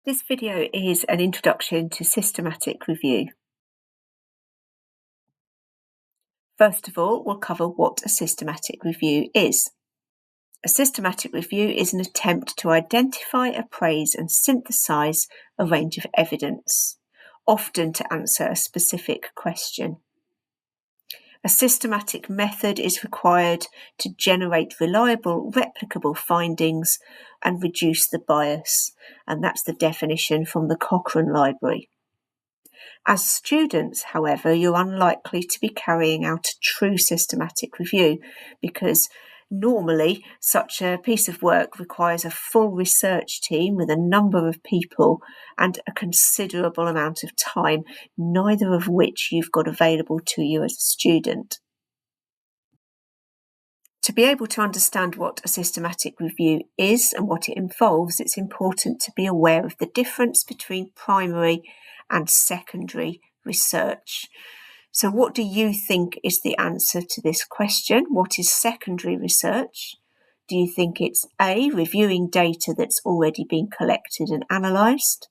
This video is an introduction to systematic review. First of all, we'll cover what a systematic review is. A systematic review is an attempt to identify, appraise, and synthesize a range of evidence, often to answer a specific question. A systematic method is required to generate reliable, replicable findings and reduce the bias, and that's the definition from the Cochrane Library. As students, however, you're unlikely to be carrying out a true systematic review because normally such a piece of work requires a full research team with a number of people and a considerable amount of time, neither of which you've got available to you as a student. To be able to understand what a systematic review is and what it involves, it's important to be aware of the difference between primary and secondary research. So what do you think is the answer to this question? What is secondary research? Do you think it's A, reviewing data that's already been collected and analysed?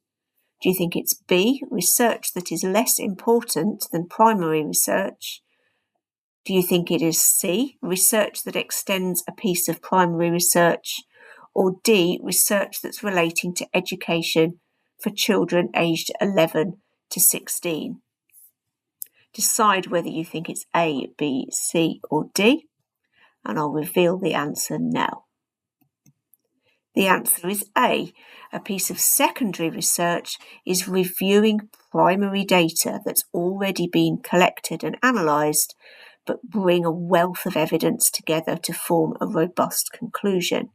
Do you think it's B, research that is less important than primary research? Do you think it is C, research that extends a piece of primary research? Or D, research that's relating to education for children aged 11 to 16? Decide whether you think it's A, B, C, or D, and I'll reveal the answer now. The answer is A. A piece of secondary research is reviewing primary data that's already been collected and analysed, but bring a wealth of evidence together to form a robust conclusion.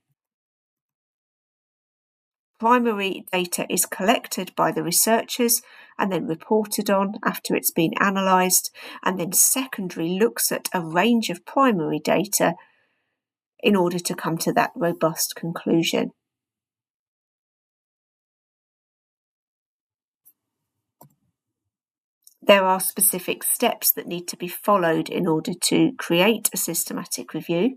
Primary data is collected by the researchers and then reported on after it's been analysed, and then secondary looks at a range of primary data in order to come to that robust conclusion. There are specific steps that need to be followed in order to create a systematic review.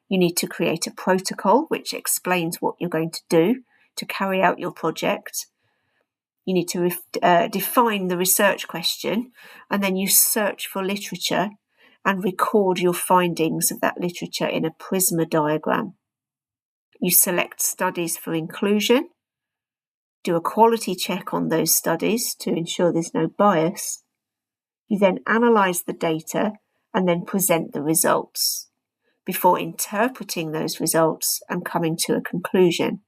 You need to create a protocol which explains what you're going to do to carry out your project. You need to define the research question, and then you search for literature and record your findings of that literature in a Prisma diagram. You select studies for inclusion, do a quality check on those studies to ensure there's no bias. You then analyse the data and then present the results before interpreting those results and coming to a conclusion.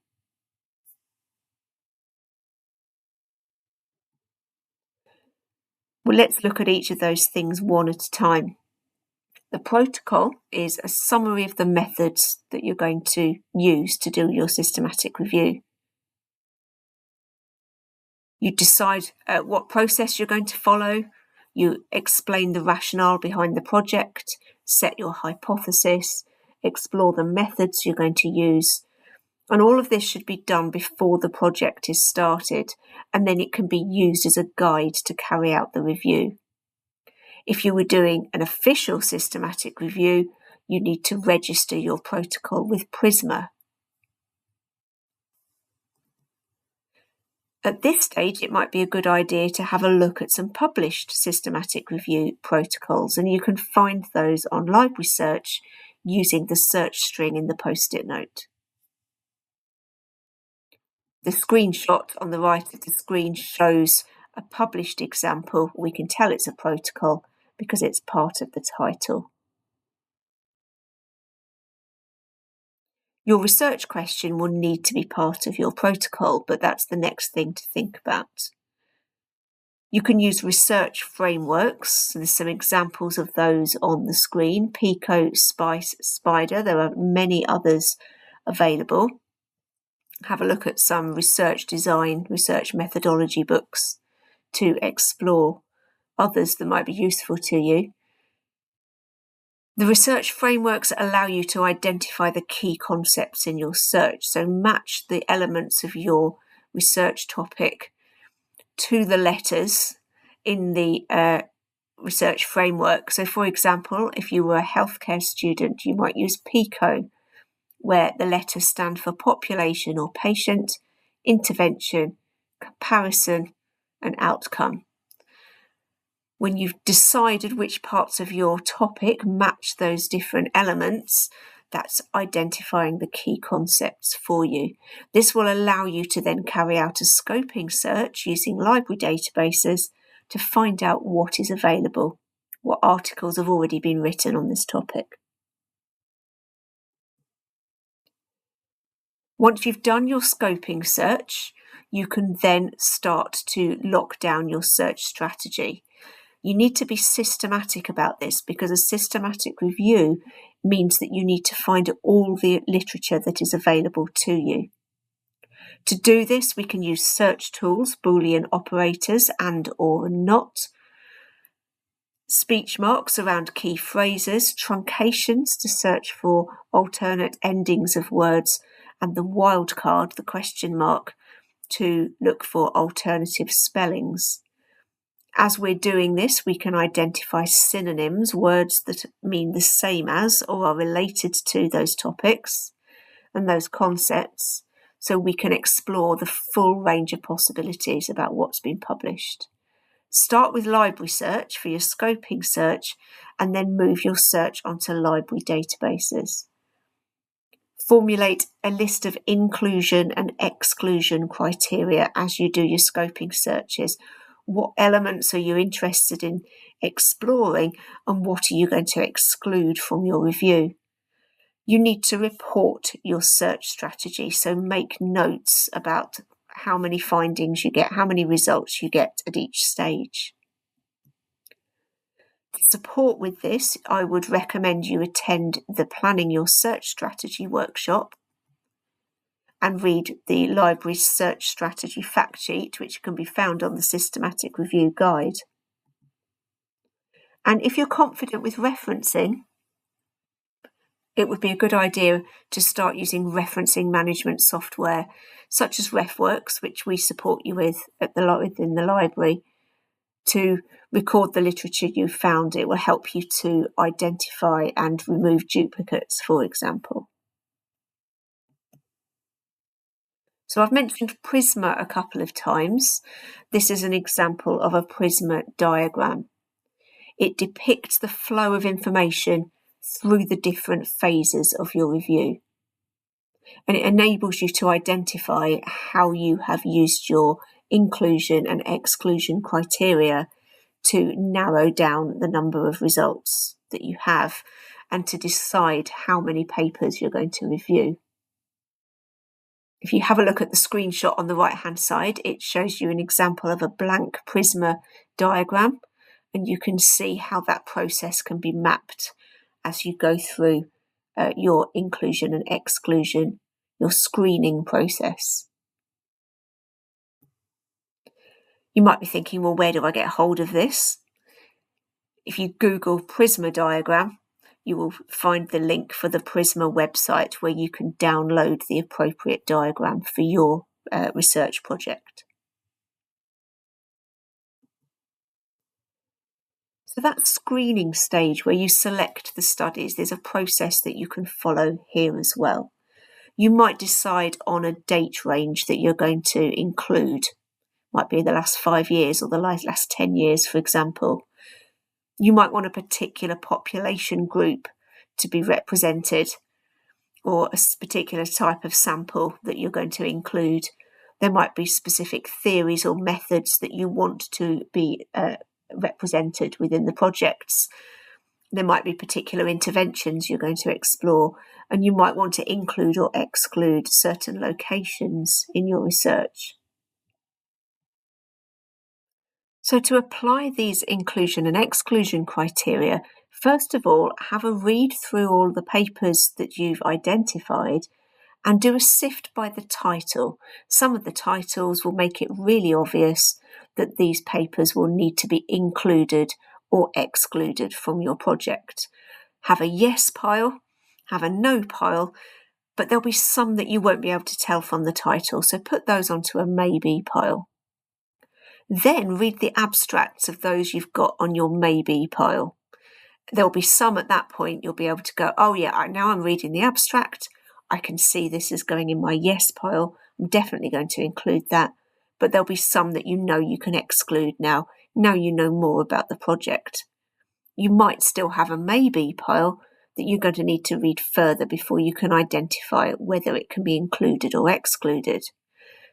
Well, let's look at each of those things one at a time. The protocol is a summary of the methods that you're going to use to do your systematic review. You decide what process you're going to follow. You explain the rationale behind the project, set your hypothesis, explore the methods you're going to use. And all of this should be done before the project is started, and then it can be used as a guide to carry out the review. If you were doing an official systematic review, you need to register your protocol with Prisma. At this stage, it might be a good idea to have a look at some published systematic review protocols, and you can find those on Library Search using the search string in the post-it note. The screenshot on the right of the screen shows a published example. We can tell it's a protocol because it's part of the title. Your research question will need to be part of your protocol, but that's the next thing to think about. You can use research frameworks. So there's some examples of those on the screen. Pico, Spice, Spider. There are many others available. Have a look at some research design, research methodology books to explore others that might be useful to you. The research frameworks allow you to identify the key concepts in your search. So match the elements of your research topic to the letters in the research framework. So for example, if you were a healthcare student, you might use PICO, where the letters stand for population or patient, intervention, comparison, and outcome. When you've decided which parts of your topic match those different elements, that's identifying the key concepts for you. This will allow you to then carry out a scoping search using library databases to find out what is available, what articles have already been written on this topic. Once you've done your scoping search, you can then start to lock down your search strategy. You need to be systematic about this because a systematic review means that you need to find all the literature that is available to you. To do this, we can use search tools, Boolean operators and or not, speech marks around key phrases, truncations to search for alternate endings of words, and the wildcard, the question mark, to look for alternative spellings. As we're doing this, we can identify synonyms, words that mean the same as or are related to those topics and those concepts, so we can explore the full range of possibilities about what's been published. Start with library search for your scoping search and then move your search onto library databases. Formulate a list of inclusion and exclusion criteria as you do your scoping searches. What elements are you interested in exploring and what are you going to exclude from your review? You need to report your search strategy, so make notes about how many findings you get, how many results you get at each stage. To support with this, I would recommend you attend the Planning Your Search Strategy workshop and read the library search strategy fact sheet, which can be found on the Systematic Review Guide. And if you're confident with referencing, it would be a good idea to start using referencing management software such as RefWorks, which we support you with within the library, to record the literature you found. It will help you to identify and remove duplicates, for example. So I've mentioned Prisma a couple of times. This is an example of a Prisma diagram. It depicts the flow of information through the different phases of your review. And it enables you to identify how you have used your inclusion and exclusion criteria to narrow down the number of results that you have and to decide how many papers you're going to review. If you have a look at the screenshot on the right-hand side, it shows you an example of a blank Prisma diagram, and you can see how that process can be mapped as you go through your inclusion and exclusion, your screening process. You might be thinking, well, where do I get hold of this? If you Google Prisma diagram, you will find the link for the Prisma website where you can download the appropriate diagram for your research project. So that screening stage where you select the studies, there's a process that you can follow here as well. You might decide on a date range that you're going to include. Might be the last 5 years or the last 10 years, for example. You might want a particular population group to be represented or a particular type of sample that you're going to include. There might be specific theories or methods that you want to be represented within the projects. There might be particular interventions you're going to explore, and you might want to include or exclude certain locations in your research. So to apply these inclusion and exclusion criteria, first of all, have a read through all the papers that you've identified and do a sift by the title. Some of the titles will make it really obvious that these papers will need to be included or excluded from your project. Have a yes pile, have a no pile, but there'll be some that you won't be able to tell from the title, so put those onto a maybe pile. Then read the abstracts of those you've got on your maybe pile. There'll be some at that point you'll be able to go, oh yeah, now I'm reading the abstract. I can see this is going in my yes pile. I'm definitely going to include that. but there'll be some that you can exclude now. Now you know more about the project. You might still have a maybe pile that you're going to need to read further before you can identify whether it can be included or excluded.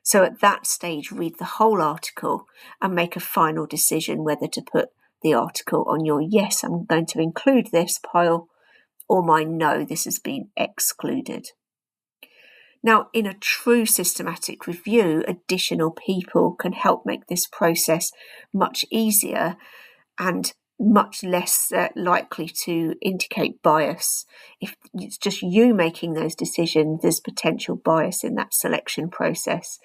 So at that stage, read the whole article and make a final decision whether to put the article on your yes, I'm going to include this pile, or my no, this has been excluded. Now, in a true systematic review, additional people can help make this process much easier and much less likely to indicate bias. If it's just you making those decisions, there's potential bias in that selection process.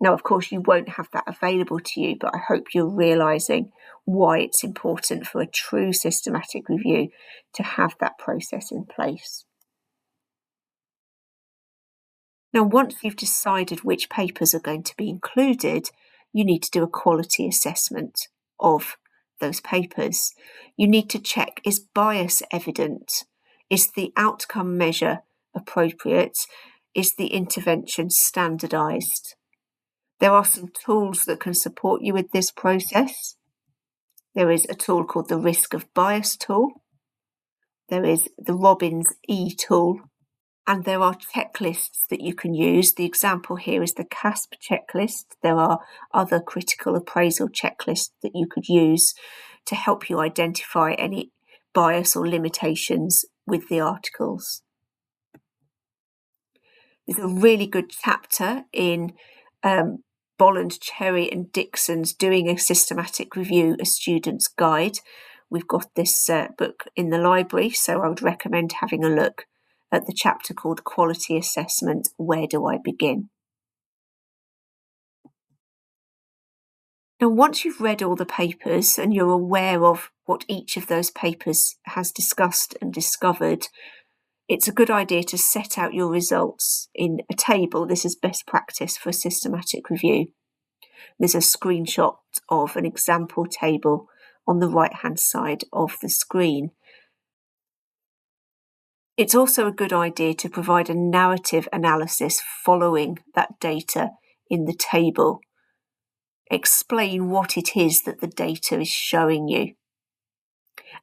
Now, of course, you won't have that available to you, but I hope you're realising why it's important for a true systematic review to have that process in place. Now, once you've decided which papers are going to be included, you need to do a quality assessment of those papers. You need to check, is bias evident? Is the outcome measure appropriate? Is the intervention standardised? There are some tools that can support you with this process. There is a tool called the Risk of Bias tool. There is the Robbins E tool. And there are checklists that you can use. The example here is the CASP checklist. There are other critical appraisal checklists that you could use to help you identify any bias or limitations with the articles. There's a really good chapter in Bolland, Cherry and Dixon's Doing a Systematic Review, A Student's Guide. We've got this book in the library, so I would recommend having a look at the chapter called Quality Assessment, Where Do I Begin? Now, once you've read all the papers and you're aware of what each of those papers has discussed and discovered, it's a good idea to set out your results in a table. This is best practice for a systematic review. There's a screenshot of an example table on the right-hand side of the screen. It's also a good idea to provide a narrative analysis following that data in the table. Explain what it is that the data is showing you.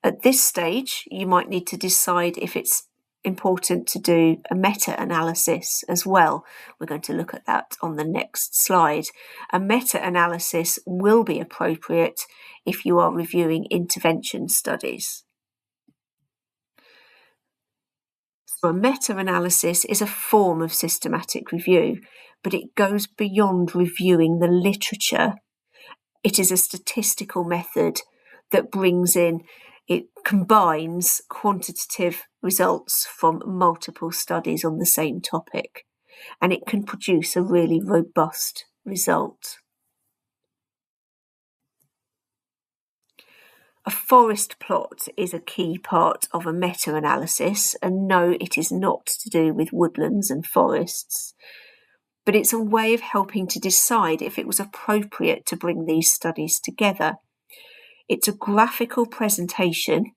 At this stage, you might need to decide if it's important to do a meta-analysis as well. We're going to look at that on the next slide. A meta-analysis will be appropriate if you are reviewing intervention studies. So a meta-analysis is a form of systematic review, but it goes beyond reviewing the literature. It is a statistical method that it combines quantitative results from multiple studies on the same topic, and it can produce a really robust result. A forest plot is a key part of a meta-analysis, and no, it is not to do with woodlands and forests, but it's a way of helping to decide if it was appropriate to bring these studies together. It's a graphical presentation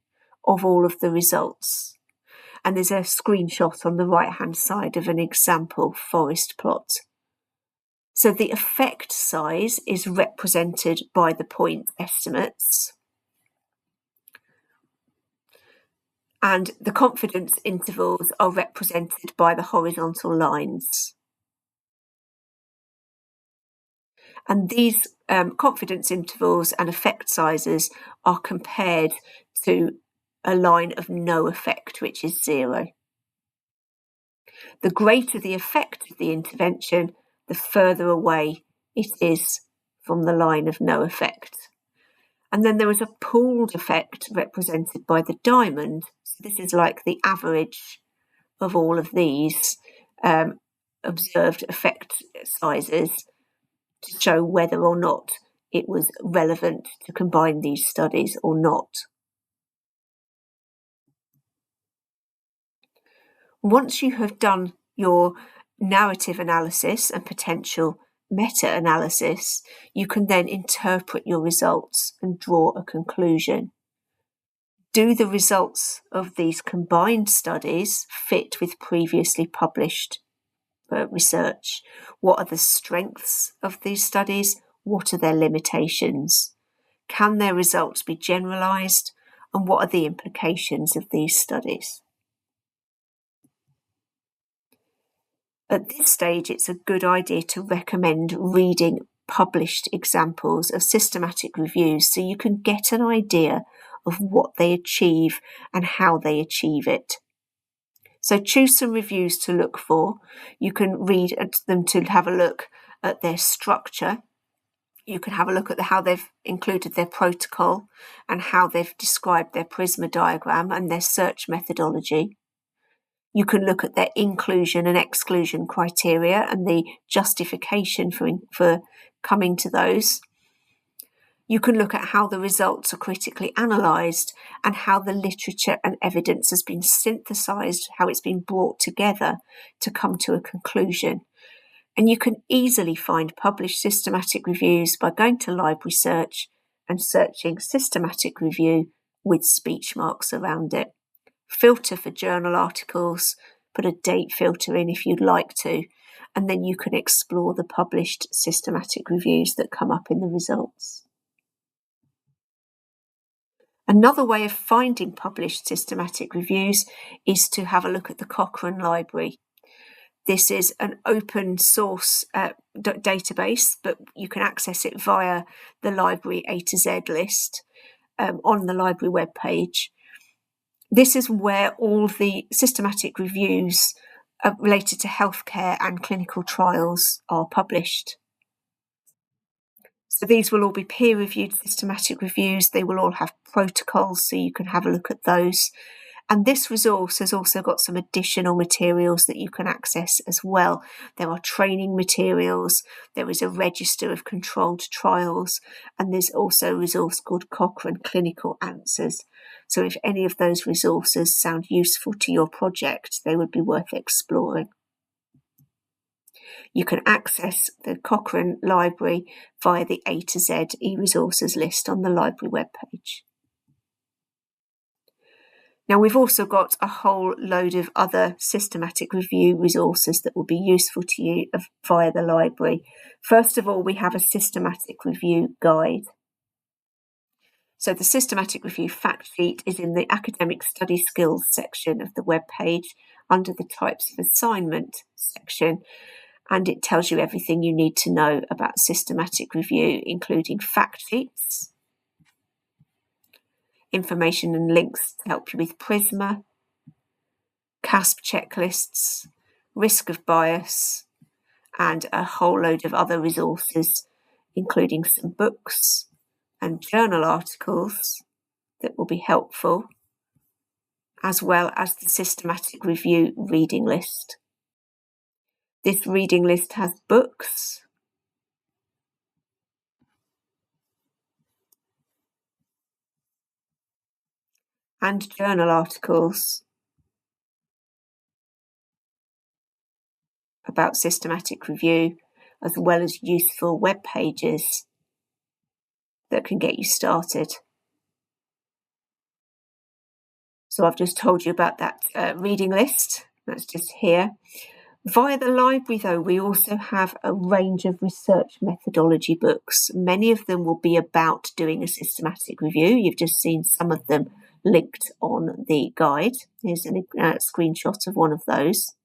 of all of the results, and there's a screenshot on the right-hand side of an example forest plot. So the effect size is represented by the point estimates, and the confidence intervals are represented by the horizontal lines. And these confidence intervals and effect sizes are compared to a line of no effect, which is 0. The greater the effect of the intervention, the further away it is from the line of no effect. And then there is a pooled effect represented by the diamond. So this is like the average of all of these observed effect sizes to show whether or not it was relevant to combine these studies or not. Once you have done your narrative analysis and potential meta-analysis, you can then interpret your results and draw a conclusion. Do the results of these combined studies fit with previously published research. What are the strengths of these studies? What are their limitations? Can their results be generalised? And what are the implications of these studies? At this stage, it's a good idea to recommend reading published examples of systematic reviews so you can get an idea of what they achieve and how they achieve it. So choose some reviews to look for. You can read them to have a look at their structure. You can have a look at how they've included their protocol and how they've described their PRISMA diagram and their search methodology. You can look at their inclusion and exclusion criteria and the justification for coming to those. You can look at how the results are critically analysed and how the literature and evidence has been synthesised, how it's been brought together to come to a conclusion. And you can easily find published systematic reviews by going to Library Search and searching systematic review with speech marks around it. Filter for journal articles, put a date filter in if you'd like to, and then you can explore the published systematic reviews that come up in the results. Another way of finding published systematic reviews is to have a look at the Cochrane Library. This is an open source database, but you can access it via the library A to Z list on the library webpage. This is where all the systematic reviews related to healthcare and clinical trials are published. So these will all be peer-reviewed systematic reviews. They will all have protocols, so you can have a look at those. And this resource has also got some additional materials that you can access as well. There are training materials, there is a register of controlled trials, and there's also a resource called Cochrane Clinical Answers. So if any of those resources sound useful to your project, they would be worth exploring. You can access the Cochrane Library via the A to Z e-resources list on the library webpage. Now, we've also got a whole load of other systematic review resources that will be useful to you via the library. First of all, we have a systematic review guide. So the systematic review fact sheet is in the academic study skills section of the webpage under the types of assignment section, and it tells you everything you need to know about systematic review, including fact sheets, information and links to help you with PRISMA, CASP checklists, risk of bias, and a whole load of other resources, including some books and journal articles that will be helpful, as well as the systematic review reading list. This reading list has books, and journal articles about systematic review, as well as useful web pages that can get you started. So I've just told you about that reading list. That's just here. Via the library, though, we also have a range of research methodology books. Many of them will be about doing a systematic review. You've just seen some of them linked on the guide. Here's a screenshot of one of those.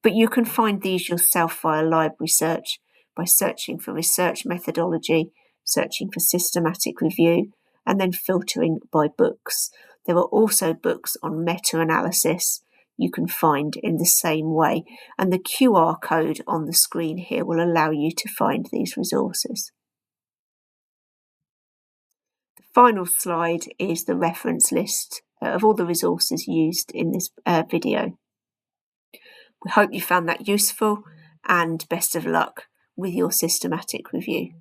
But you can find these yourself via Library Search by searching for research methodology, searching for systematic review, and then filtering by books. There are also books on meta-analysis you can find in the same way, and the QR code on the screen here will allow you to find these resources. The final slide is the reference list of all the resources used in this video. We hope you found that useful, and best of luck with your systematic review.